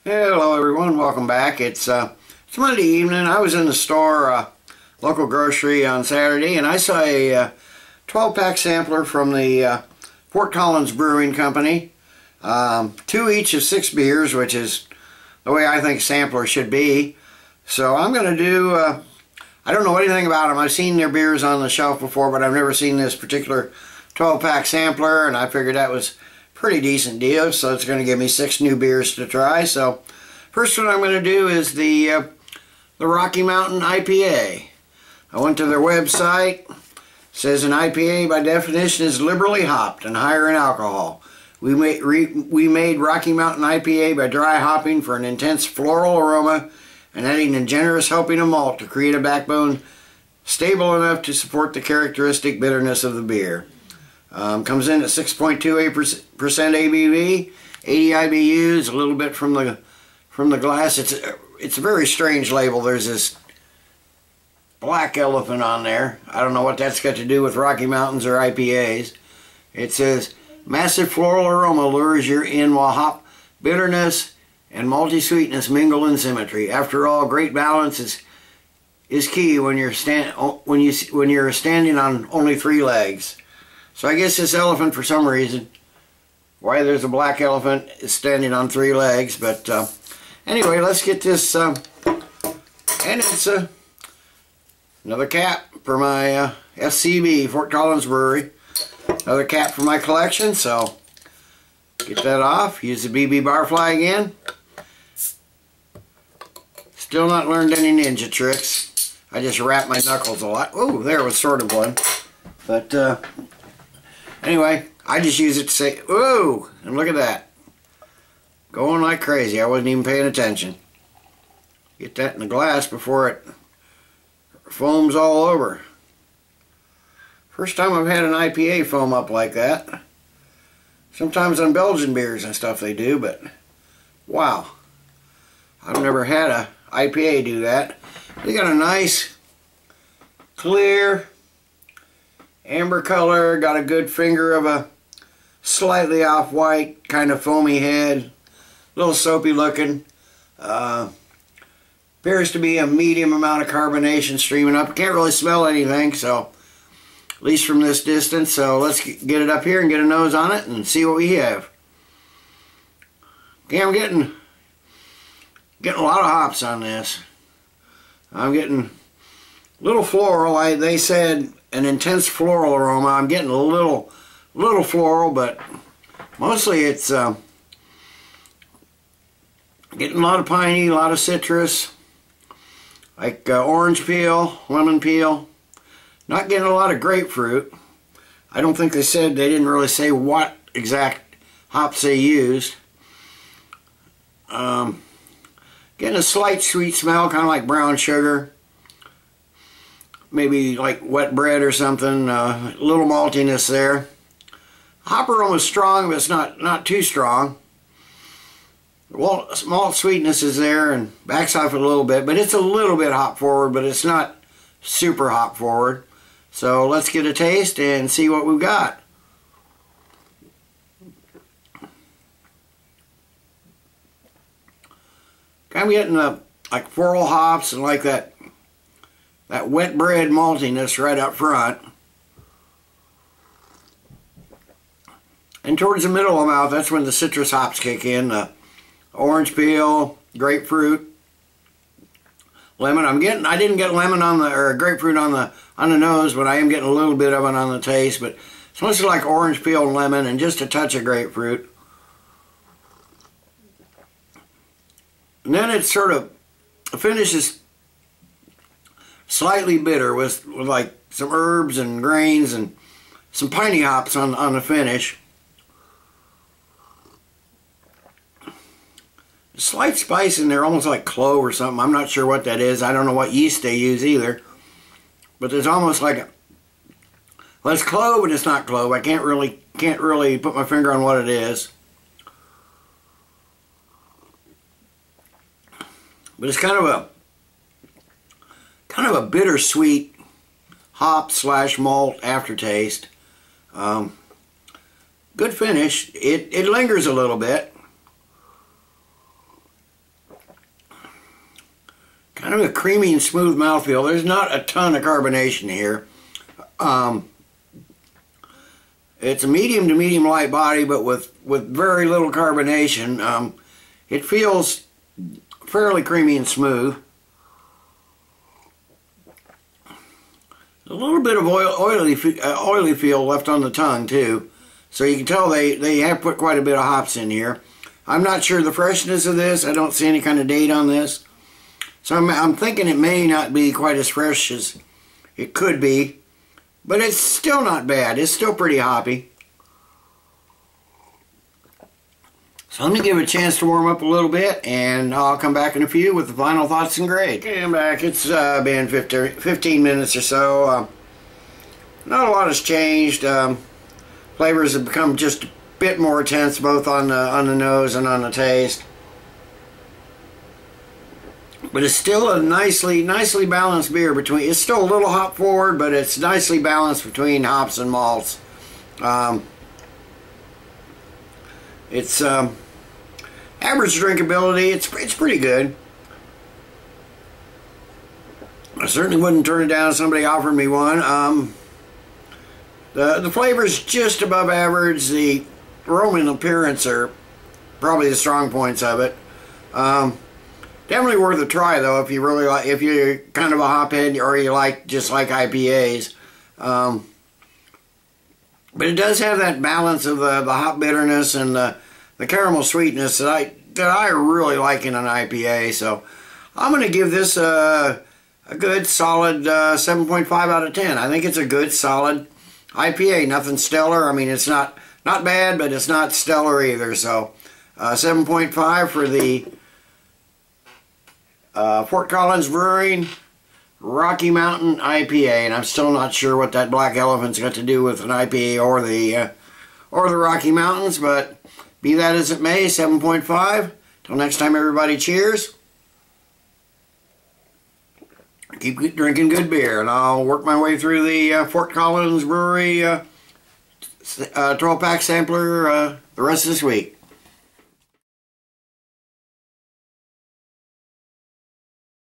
Hello everyone, welcome back. It's Monday evening. I was in the store, local grocery on Saturday, and I saw a 12-pack sampler from the Fort Collins Brewing Company. 2 each of 6 beers, which is the way I think samplers should be. So I'm going to do, I don't know anything about them. I've seen their beers on the shelf before, but I've never seen this particular 12-pack sampler, and I figured that was pretty decent deal, so it's going to give me 6 new beers to try. So first one I'm going to do is the Rocky Mountain IPA. I went to their website. It says an IPA by definition is liberally hopped and higher in alcohol. We made Rocky Mountain IPA by dry hopping for an intense floral aroma and adding a generous helping of malt to create a backbone stable enough to support the characteristic bitterness of the beer. Comes in at 6.28% ABV, 80 IBUs, a little bit from the glass. It's a very strange label. There's this black elephant on there. I don't know what that's got to do with Rocky Mountains or IPAs. It says, massive floral aroma lures you in while hop bitterness and malty sweetness mingle in symmetry. After all, great balance is key when you're standing on only 3 legs. So I guess this elephant, for some reason, why there's a black elephant, is standing on 3 legs. But anyway, let's get this, and it's another cap for my FCB, Fort Collins Brewery. Another cap for my collection, so get that off. Use the BB Barfly again. Still not learned any ninja tricks. I just wrap my knuckles a lot. Oh, there was sort of one. But anyway, I just use it to say, ooh, and look at that. Going like crazy. I wasn't even paying attention. Get that in the glass before it foams all over. First time I've had an IPA foam up like that. Sometimes on Belgian beers and stuff they do, but wow. I've never had a IPA do that. They got a nice, clear, amber color, got a good finger of a slightly off-white, kind of foamy head, a little soapy looking. Appears to be a medium amount of carbonation streaming up. I can't really smell anything, so at least from this distance. So let's get it up here and get a nose on it and see what we have. Okay, I'm getting a lot of hops on this. I'm getting a little floral. They said an intense floral aroma. I'm getting a little floral, but mostly it's getting a lot of piney, a lot of citrus, like orange peel, lemon peel. Not getting a lot of grapefruit. I don't think they didn't really say what exact hops they used. Getting a slight sweet smell, kind of like brown sugar. Maybe like wet bread or something. A little maltiness there. Hop aroma is strong, but it's not too strong. Well, malt sweetness is there and backs off a little bit, but it's a little bit hop forward, but it's not super hop forward. So let's get a taste and see what we've got. I'm getting like floral hops and like that wet bread maltiness right up front. And towards the middle of the mouth, that's when the citrus hops kick in. Orange peel, grapefruit, lemon. I didn't get lemon or grapefruit on the nose, but I am getting a little bit of it on the taste. But it's mostly like orange peel and lemon and just a touch of grapefruit. And then it sort of finishes slightly bitter with like some herbs and grains and some piney hops on the finish. A slight spice in there, almost like clove or something. I'm not sure what that is. I don't know what yeast they use either. But there's almost like well, it's clove and it's not clove. I can't really put my finger on what it is. But it's kind of a bittersweet hop / malt aftertaste. Good finish. It lingers a little bit. kind of a creamy and smooth mouthfeel. There's not a ton of carbonation here. It's a medium to medium light body, but with very little carbonation. It feels fairly creamy and smooth. A little bit of oily feel left on the tongue too, so you can tell they have put quite a bit of hops in here. I'm not sure the freshness of this. I don't see any kind of date on this, so I'm thinking it may not be quite as fresh as it could be, but it's still not bad. It's still pretty hoppy. So let me give it a chance to warm up a little bit, and I'll come back in a few with the final thoughts and grade. Okay, I'm back. It's been 15 minutes or so. Not a lot has changed. Flavors have become just a bit more intense, both on the nose and on the taste. But it's still a nicely balanced beer. It's still a little hop forward, but it's nicely balanced between hops and malts. It's average drinkability. It's pretty good. I certainly wouldn't turn it down if somebody offered me one. The flavor's just above average. The aroma and appearance are probably the strong points of it. Definitely worth a try though if you really like. If you're kind of a hophead or you just like IPAs. But it does have that balance of the hop bitterness and the caramel sweetness that I really like in an IPA. So I'm going to give this a good solid 7.5 out of 10. I think it's a good solid IPA. Nothing stellar. I mean, it's not bad, but it's not stellar either. So 7.5 for the Fort Collins Brewing Rocky Mountain IPA, and I'm still not sure what that black elephant's got to do with an IPA or the Rocky Mountains, but be that as it may, 7.5. Till next time, everybody, cheers. Keep drinking good beer, and I'll work my way through the Fort Collins Brewery 12-pack sampler the rest of this week.